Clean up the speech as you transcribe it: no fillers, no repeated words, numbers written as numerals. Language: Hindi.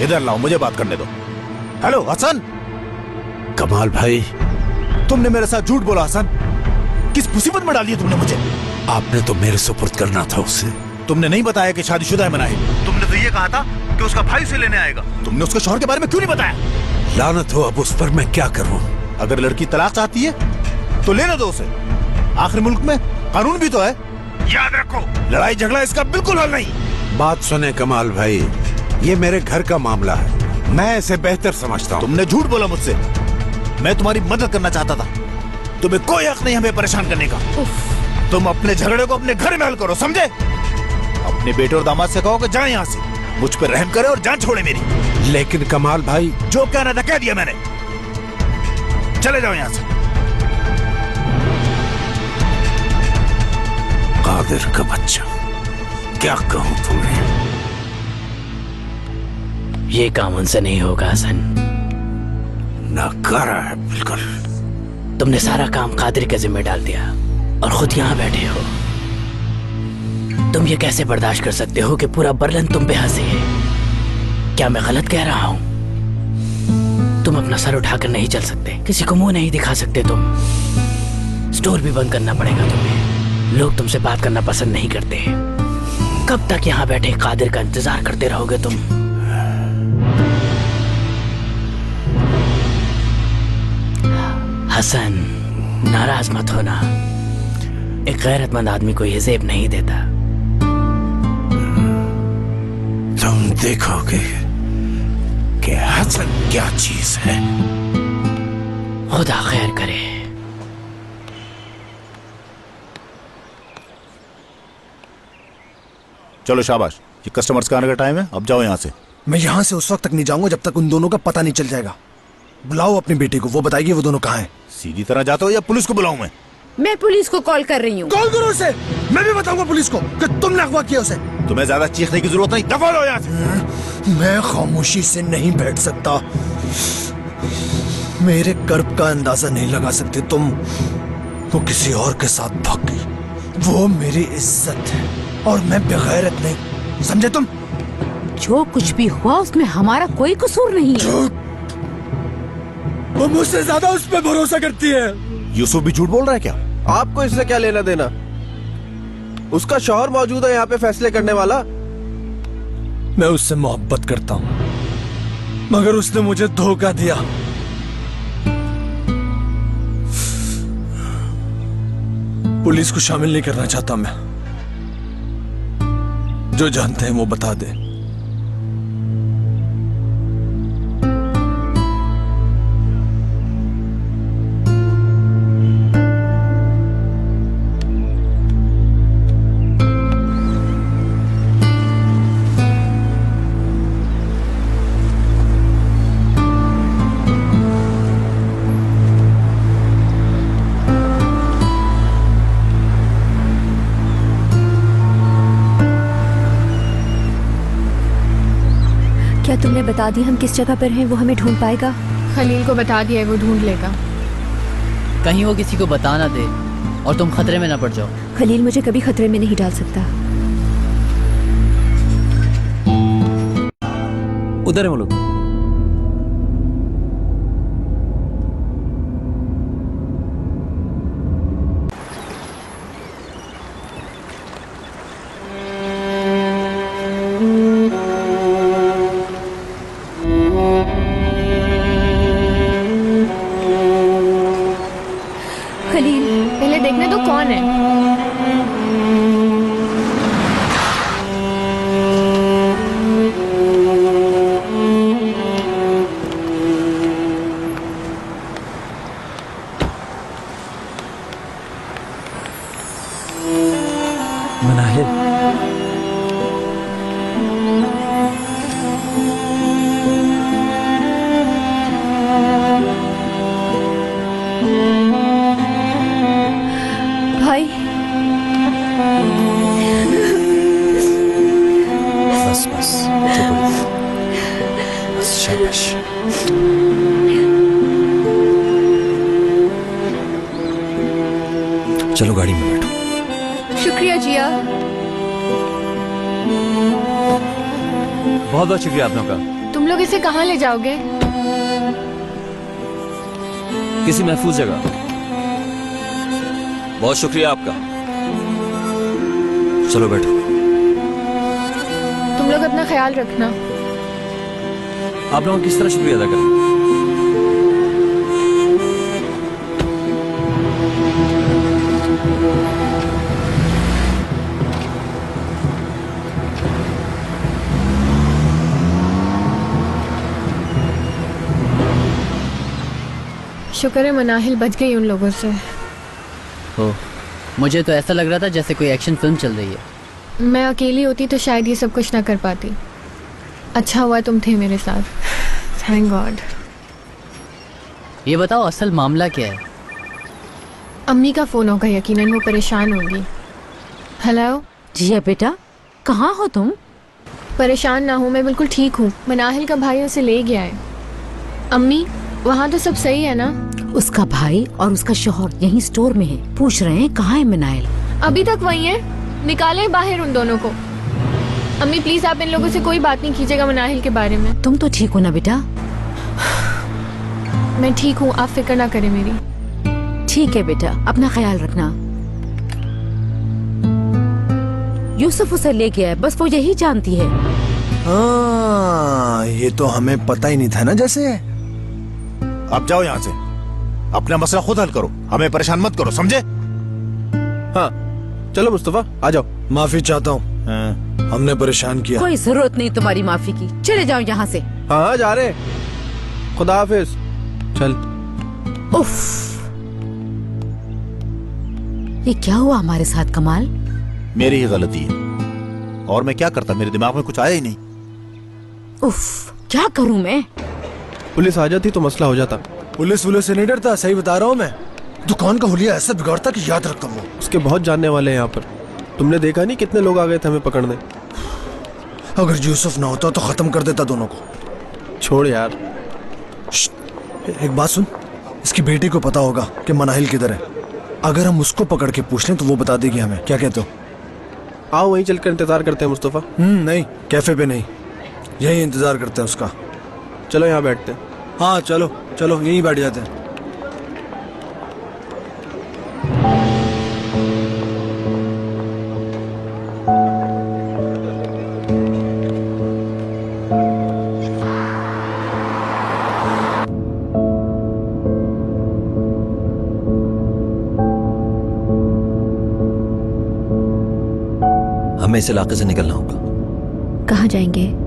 इधर लाओ, मुझे बात करने दो। हेलो हसन। कमाल भाई, तुमने मेरे साथ झूठ बोला हसन। किस मुसीबत में डाली है तुमने मुझे? आपने तो मेरे सुपुर्द करना था उसे। तुमने नहीं बताया कि शादीशुदा है मनाही। तुमने तो ये कहा था कि उसका भाई उसे लेने आएगा। तुमने उसके शौहर के बारे में क्यों नहीं बताया? लानत हो अब उस पर, मैं क्या करूं? अगर लड़की तलाक चाहती है तो लेने दो उसे। आखिर मुल्क में कानून भी तो है। याद रखो, लड़ाई झगड़ा इसका बिल्कुल हल नहीं। बात सुने कमाल भाई, ये मेरे घर का मामला है, मैं इसे बेहतर समझता हूँ। तुमने झूठ बोला मुझसे। मैं तुम्हारी मदद करना चाहता था। तुम्हें कोई हक नहीं हमें परेशान करने का। तुम अपने झगड़े को अपने घर में हल करो, समझे? अपने बेटे और दामाद से कहो कि जाए यहाँ से, मुझ पर रहम करे और जान छोड़े मेरी। लेकिन कमाल भाई, जो कहना था कह दिया मैंने। चले जाओ यहाँ से। कादिर का बच्चा, क्या कहूँ तुम्हें? ये काम उनसे नहीं होगा हसन। नाकारा है बिल्कुल। तुमने सारा काम कादिर के जिम्मे डाल दिया और खुद यहाँ बैठे हो। तुम ये कैसे बर्दाश्त कर सकते हो कि पूरा बर्लिन तुम पे हंसे? क्या मैं गलत कह रहा हूँ? तुम अपना सर उठाकर नहीं चल सकते, किसी को मुंह नहीं दिखा सकते। तुम स्टोर भी बंद करना पड़ेगा तुम्हें। लोग तुमसे बात करना पसंद नहीं करते। कब तक यहाँ बैठे कादिर का इंतजार करते रहोगे तुम? हसन, नाराज मत होना। एक गैरतमंद आदमी को ये जेब नहीं देता। तुम देखोगे कि हसन क्या चीज है। खुदा खैर करे। चलो शाबाश, ये कस्टमर्स का आने का टाइम है, अब जाओ यहाँ से। मैं यहाँ से उस वक्त तक नहीं जाऊंगा जब तक उन दोनों का पता नहीं चल जाएगा। बुलाओ अपनी बेटी को, वो बताएगी वो दोनों कहाँ हैं। सीधी तरह जाते हो या पुलिस को बुलाऊं मैं? मैं पुलिस को कॉल कर रही हूँ। कॉल करो उसे, मैं भी बताऊंगा पुलिस को कि तुमने अगवा किया उसे। तुम्हें ज्यादा चीखने की जरूरत नहीं, दफा लो यहाँ से। मैं खामोशी से नहीं बैठ सकता। मेरे कर्ब का अंदाजा नहीं लगा सकते तुम। वो किसी और के साथ भाग गई। वो मेरी इज्जत है और मैं बेगैरत नहीं, समझे तुम? जो कुछ भी हुआ उसमें हमारा कोई कसूर नहीं है। वो मुझसे ज्यादा उस पर भरोसा करती है। यूसुफ भी झूठ बोल रहा है क्या? आपको इससे क्या लेना देना? उसका शौहर मौजूद है यहाँ पे फैसले करने वाला। मैं उससे मोहब्बत करता हूँ, मगर उसने मुझे धोखा दिया। पुलिस को शामिल नहीं करना चाहता मैं। जो जानते हैं वो बता दे। क्या तुमने बता दी हम किस जगह पर हैं? वो हमें ढूंढ पाएगा? खलील को बता दिया है, वो ढूंढ लेगा। कहीं वो किसी को बता ना दे और तुम खतरे में ना पड़ जाओ। खलील मुझे कभी खतरे में नहीं डाल सकता। उधर है वो लोग। पहले देखने तो कौन है। मनाहिल, भाई बस बस चुप हो। बस शाबाश। चलो गाड़ी में बैठो। शुक्रिया जिया। बहुत बहुत शुक्रिया आप लोगों का। तुम लोग इसे कहाँ ले जाओगे? किसी महफूज जगह। बहुत शुक्रिया आपका। चलो बैठो। तुम लोग अपना ख्याल रखना। आप लोगों किस तरह शुक्रिया अदा करें? शुक्र है मनाहिल बच गई उन लोगों से। हो, मुझे तो ऐसा लग रहा था जैसे कोई एक्शन फिल्म चल रही है। मैं अकेली होती तो शायद ये सब कुछ ना कर पाती। अच्छा हुआ तुम थे मेरे साथ। Thank God. ये बताओ असल मामला क्या है? अम्मी का फोन होगा, यकीनन वो परेशान होंगी। हेलो जिया बेटा, कहाँ हो तुम? परेशान ना हो, मैं बिल्कुल ठीक हूँ। मनाहिल का भाई उसे ले गया है। अम्मी वहाँ तो सब सही है ना? उसका भाई और उसका शौहर यहीं स्टोर में है। पूछ रहे हैं कहाँ है मनाइल। अभी तक वही है, निकाले बाहर उन दोनों को। अम्मी प्लीज आप इन लोगों से कोई बात नहीं कीजिएगा मनाहिल के बारे में। तुम तो ठीक हो ना बेटा? मैं ठीक हूँ, आप फिक्र ना करें मेरी। ठीक है बेटा, अपना ख्याल रखना। यूसुफ उसे ले गया है, बस वो यही जानती है। हाँ, ये तो हमें पता ही नहीं था ना। जैसे अब जाओ यहाँ से, अपना मसला खुद हल करो, हमें परेशान मत करो, समझे? हाँ चलो मुस्तफा आ जाओ। माफी चाहता हूँ, हमने परेशान किया। कोई जरूरत नहीं तुम्हारी माफी की, चले जाओ यहाँ से। हाँ जा रहे। खुदा हाफिज। चल। उफ, ये क्या हुआ हमारे साथ कमाल? मेरी ही गलती है, और मैं क्या करता, मेरे दिमाग में कुछ आया ही नहीं। उफ, क्या करूं मैं? पुलिस आ जाती तो मसला हो जाता। पुलिस से नहीं डरता, सही बता रहा हूँ मैं। दुकान का हुलिया ऐसा बिगाड़ता कि याद रखता हूँ। उसके बहुत जानने वाले हैं यहाँ पर। तुमने देखा नहीं कितने लोग आ गए थे हमें पकड़ने। अगर यूसुफ ना होता तो खत्म कर देता दोनों को। छोड़ यार। एक बात सुन, इसकी बेटी को पता होगा कि मनाहिल किधर है। अगर हम उसको पकड़ के पूछ लें तो वो बता देगी हमें। क्या कहते हो? आओ वहीं चलकर इंतजार करते हैं मुस्तफा। नहीं, कैफे पे नहीं, यही इंतजार करते हैं उसका। चलो यहाँ बैठते हैं। हाँ चलो चलो, यहीं बैठ जाते हैं। हमें इस इलाके से निकलना होगा। कहाँ जाएंगे?